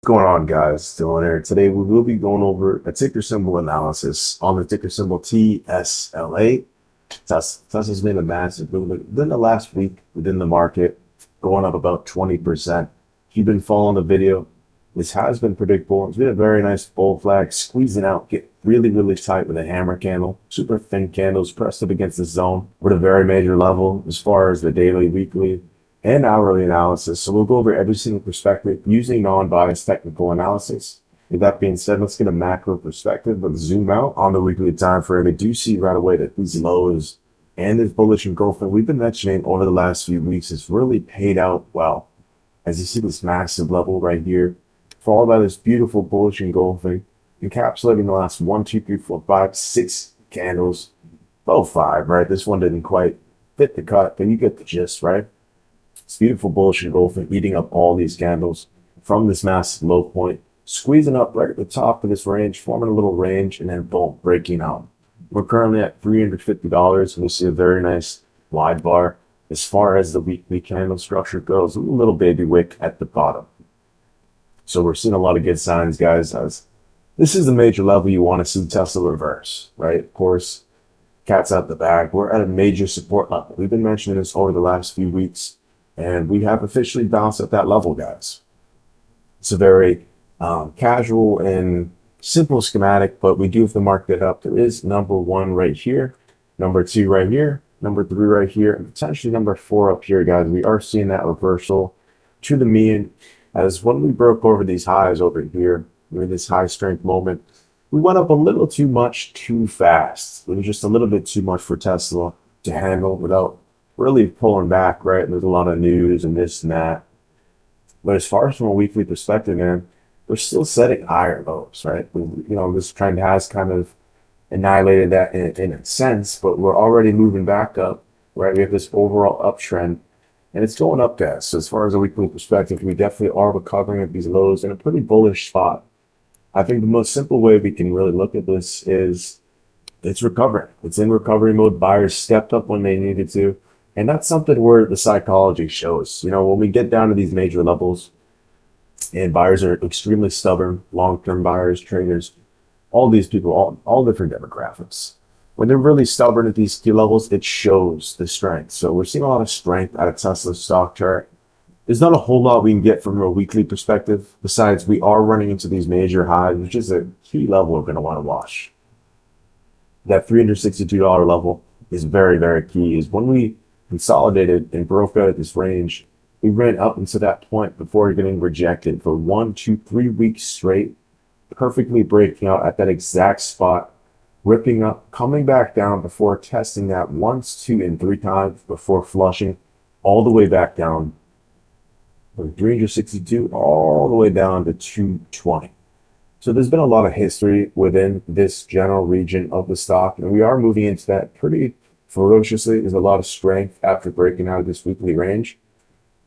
What's going on, guys? Dylan here. Today we will be going over a ticker symbol analysis on the ticker symbol TSLA. Tesla's made a massive movement within the last week within the market, going up about 20%. If you've been following the video, this has been predictable. It's been a very nice bull flag, squeezing out, get really, really tight with a hammer candle, super thin candles pressed up against the zone. We're at a very major level as far as the daily, weekly, and hourly analysis. So we'll go over every single perspective using non-biased technical analysis. With that being said, let's get a macro perspective. Let's zoom out on the weekly time frame. We do see right away that these lows and this bullish engulfing we've been mentioning over the last few weeks has really paid out well. As you see this massive level right here, followed by this beautiful bullish engulfing, encapsulating the last 1, 2, 3, 4, 5, 6 candles. Oh, 5, right? This one didn't quite fit the cut, but you get the gist, right? It's beautiful bullish engulfing, eating up all these candles from this massive low point, squeezing up right at the top of this range, forming a little range, and then boom, breaking out. We're currently at $350, and we see a very nice wide bar. As far as the weekly candle structure goes, a little baby wick at the bottom. So we're seeing a lot of good signs, guys. As this is the major level you want to see Tesla reverse, right? Of course, cat's out the bag. We're at a major support level. We've been mentioning this over the last few weeks, and we have officially bounced at that level, guys. It's a very casual and simple schematic, but we do have to mark that up. There is number 1 right here, number 2 right here, number 3 right here, and potentially number 4 up here, guys. We are seeing that reversal to the mean, as when we broke over these highs over here, during this high strength moment, we went up a little too much too fast. It was just a little bit too much for Tesla to handle without really pulling back, right? There's a lot of news and this and that. But as far as from a weekly perspective, man, we're still setting higher lows, right? This trend has kind of annihilated that in a sense, but we're already moving back up, right? We have this overall uptrend, and it's going up, guys. So as far as a weekly perspective, we definitely are recovering at these lows in a pretty bullish spot. I think the most simple way we can really look at this is it's recovering. It's in recovery mode. Buyers stepped up when they needed to. And that's something where the psychology shows. When we get down to these major levels and buyers are extremely stubborn, long-term buyers, traders, all these people, all different demographics. When they're really stubborn at these key levels, it shows the strength. So we're seeing a lot of strength out of Tesla's stock chart. There's not a whole lot we can get from a weekly perspective. Besides, we are running into these major highs, which is a key level we're going to want to watch. That $362 level is very, very key. Is when we consolidated and broke out of this range, we ran up into that point before getting rejected for 1, 2, 3 weeks straight, perfectly breaking out at that exact spot, ripping up, coming back down before testing that once, 2, and 3 times before flushing all the way back down from 362 all the way down to 220. So there's been a lot of history within this general region of the stock, and we are moving into that pretty ferociously. There's a lot of strength after breaking out of this weekly range.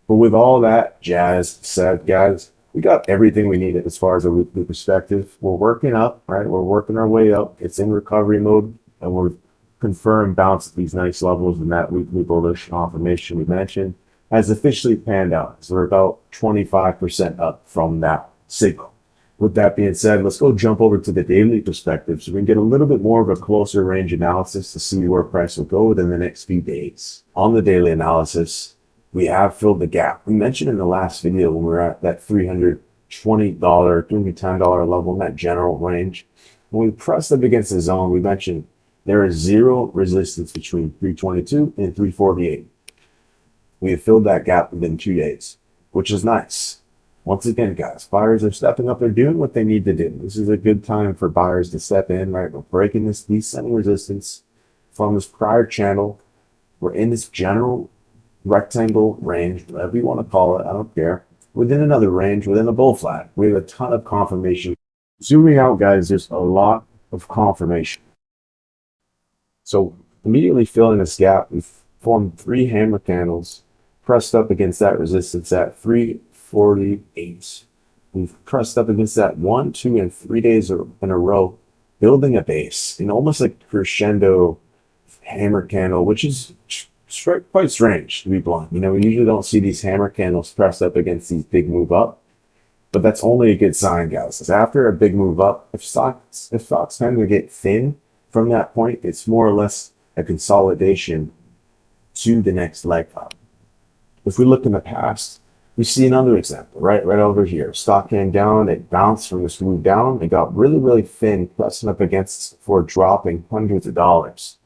But with all that jazz said, guys, we got everything we needed as far as a weekly perspective. We're working up, right? We're working our way up. It's in recovery mode, and we're confirmed bounce at these nice levels, and that weekly bullish confirmation we mentioned has officially panned out. So we're about 25% up from that signal. With that being said, let's go jump over to the daily perspective so we can get a little bit more of a closer range analysis to see where price will go within the next few days. On the daily analysis, we have filled the gap. We mentioned in the last video when we were at that $320, $310 level in that general range. When we pressed up against the zone, we mentioned there is zero resistance between 322 and 348. We have filled that gap within 2 days, which is nice. Once again, guys, buyers are stepping up. They're doing what they need to do. This is a good time for buyers to step in, right? We're breaking this descending resistance from this prior channel. We're in this general rectangle range, whatever you want to call it. I don't care. Within another range, within a bull flag. We have a ton of confirmation. Zooming out, guys, there's a lot of confirmation. So immediately filling this gap, we've formed 3 hammer candles, pressed up against that resistance at 348. We've pressed up against that 1, 2, and 3 days in a row, building a base in almost like crescendo hammer candle, which is quite strange, to be blunt. We usually don't see these hammer candles pressed up against these big move up. But that's only a good sign, guys. 'Cause after a big move up, if stocks tend to get thin from that point, it's more or less a consolidation to the next leg up. If we look in the past, we see another example, right over here. Stock came down, it bounced from this move down, it got really, really thin, pressing up against for dropping hundreds of dollars.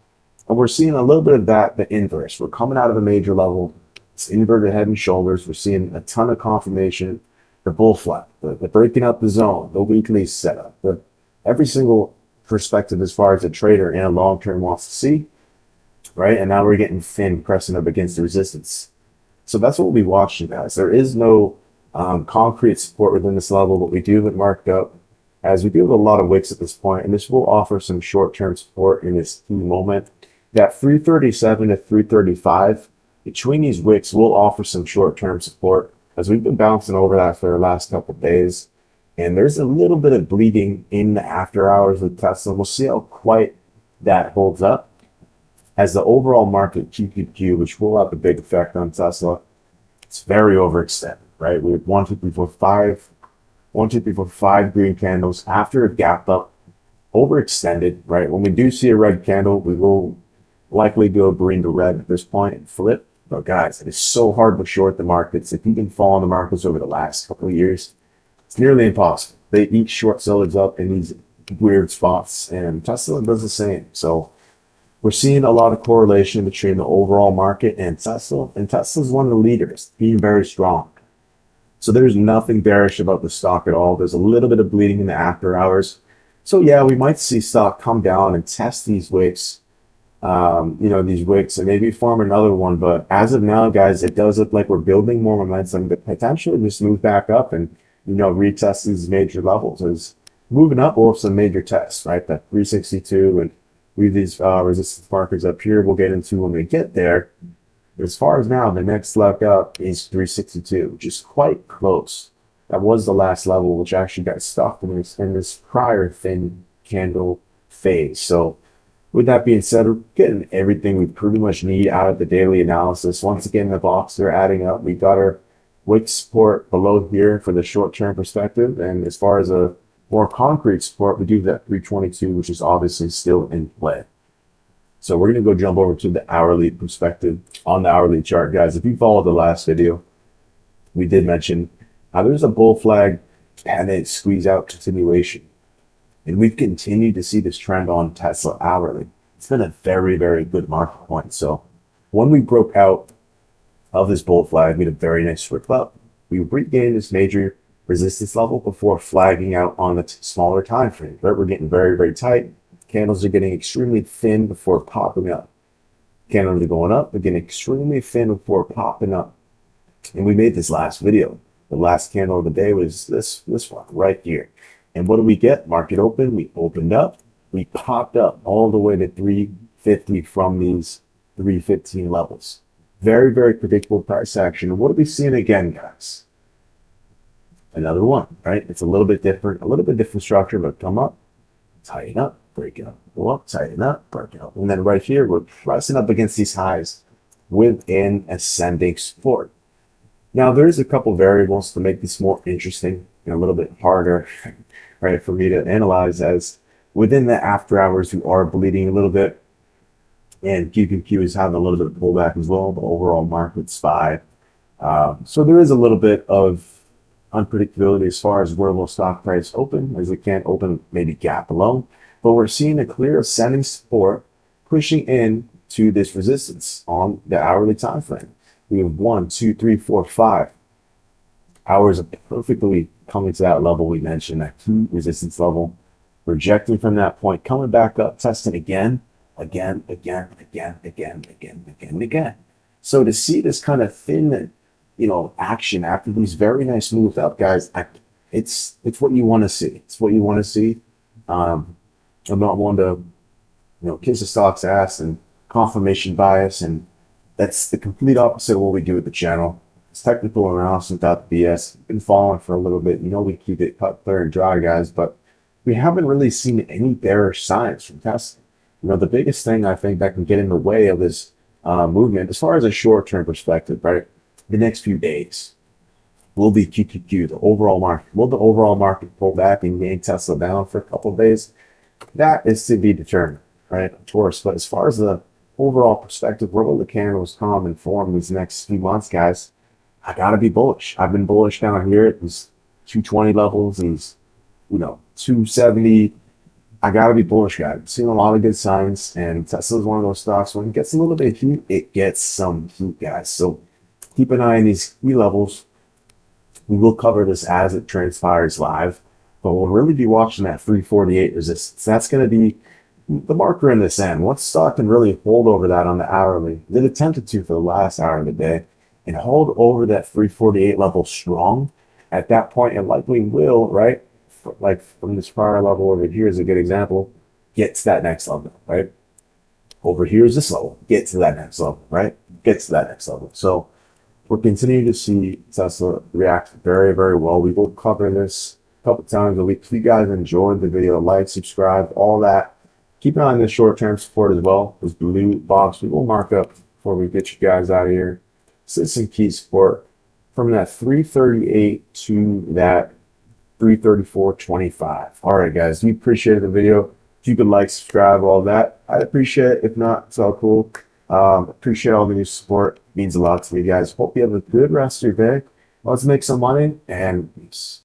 And we're seeing a little bit of that, the inverse. We're coming out of a major level, it's inverted head and shoulders. We're seeing a ton of confirmation, the bull flag, the breaking up the zone, the weekly setup, every single perspective as far as a trader and a long term wants to see, right? And now we're getting thin, pressing up against the resistance. So that's what we'll be watching, guys. There is no concrete support within this level, but we do have it marked up as we do have a lot of wicks at this point, and this will offer some short-term support in this key moment. That 337 to 335, between these wicks will offer some short-term support as we've been bouncing over that for the last couple of days. And there's a little bit of bleeding in the after hours with Tesla. We'll see how quite that holds up as the overall market QQQ, which will have a big effect on Tesla. It's very overextended, right? We have 1, 2, 3, 4, 5, 1, 2, 3, 4, 5 green candles after a gap up, overextended, right? When we do see a red candle, we will likely go green to red at this point and flip. But guys, it is so hard to short the markets. If you've been following the markets over the last couple of years, it's nearly impossible. They eat short sellers up in these weird spots, and Tesla does the same. So we're seeing a lot of correlation between the overall market and Tesla, and Tesla's one of the leaders, being very strong. So there's nothing bearish about the stock at all. There's a little bit of bleeding in the after hours. So yeah, we might see stock come down and test these wicks, these wicks, and maybe form another one. But as of now, guys, it does look like we're building more momentum, but potentially just move back up and, retest these major levels. Is moving up or some major tests, right? That 362, and we have these resistance markers up here we'll get into when we get there. As far as now, the next leg up is 362, which is quite close. That was the last level, which actually got stuck in this prior thin candle phase. So with that being said, we're getting everything we pretty much need out of the daily analysis. Once again, the blocks are adding up. We got our wick support below here for the short-term perspective. And as far as a more concrete support, we do that 322, which is obviously still in play. So we're going to go jump over to the hourly perspective on the hourly chart, guys. If you followed the last video, we did mention there's a bull flag and a squeeze out continuation. And we've continued to see this trend on Tesla hourly. It's been a very, very good market point. So when we broke out of this bull flag, we had a very nice rip up. We regained this major resistance level before flagging out on the smaller time frame. Right? We're getting very, very tight. Candles are getting extremely thin before popping up. Candles are going up, they're getting extremely thin before popping up. And we made this last video. The last candle of the day was this one right here. And what did we get? Market open, we opened up, we popped up all the way to 350 from these 315 levels. Very, very predictable price action. And what are we seeing again, guys? Another one, right? It's a little bit different structure, but come up, tighten up, break it up, go up, tighten up, break it up. And then right here, we're pressing up against these highs with an ascending support. Now, there's a couple variables to make this more interesting and a little bit harder, right, for me to analyze, as within the after hours, we are bleeding a little bit. And QQQ is having a little bit of pullback as well. The overall market's 5. So there is a little bit of unpredictability as far as where will stock price open, as it can't open maybe gap below. But we're seeing a clear ascending support pushing in to this resistance on the hourly time frame. We have 1, 2, 3, 4, 5 hours of perfectly coming to that level we mentioned, that key resistance level, rejecting from that point, coming back up, testing again. So to see this kind of thin, action after these very nice moves up, guys, it's what you want to see. It's what you want to see. I'm not one to, kiss the stock's ass and confirmation bias, and that's the complete opposite of what we do at the channel. It's technical analysis without the BS. Been following for a little bit. We keep it cut, clear, and dry, guys, but we haven't really seen any bearish signs from Tesla. The biggest thing I think that can get in the way of this movement, as far as a short-term perspective, right, the next few days. will be QQQ, the overall market. Will the overall market pull back and gain Tesla down for a couple of days? That is to be determined, right? Of course. But as far as the overall perspective, where will the candles come and form these next few months, guys? I gotta be bullish. I've been bullish down here at these 220 levels, these 270. I gotta be bullish, guys. I've seen a lot of good signs, and Tesla's one of those stocks. When it gets a little bit of heat, it gets some heat, guys. So keep an eye on these key levels. We will cover this as it transpires live, but we'll really be watching that 348 resistance. That's going to be the marker in this end. Once stock can really hold over that on the hourly, it attempted to for the last hour of the day, and hold over that 348 level strong, at that point it likely will, right? Like from this prior level over here is a good example, get to that next level, right? Over here is this level, get to that next level, right? Get to that next level. So we're continuing to see Tesla react very, very well. We will cover this a couple times a week. If you guys enjoyed the video, like, subscribe, all that. Keep an eye on the short-term support as well. This blue box we will mark up before we get you guys out of here. So it's some key support from that 338 to that 334.25. All right, guys, we appreciated the video. If you could like, subscribe, all that, I'd appreciate it. If not, it's all cool. Appreciate all the new support. It means a lot to me, guys. Hope you have a good rest of your day. Let's make some money and peace.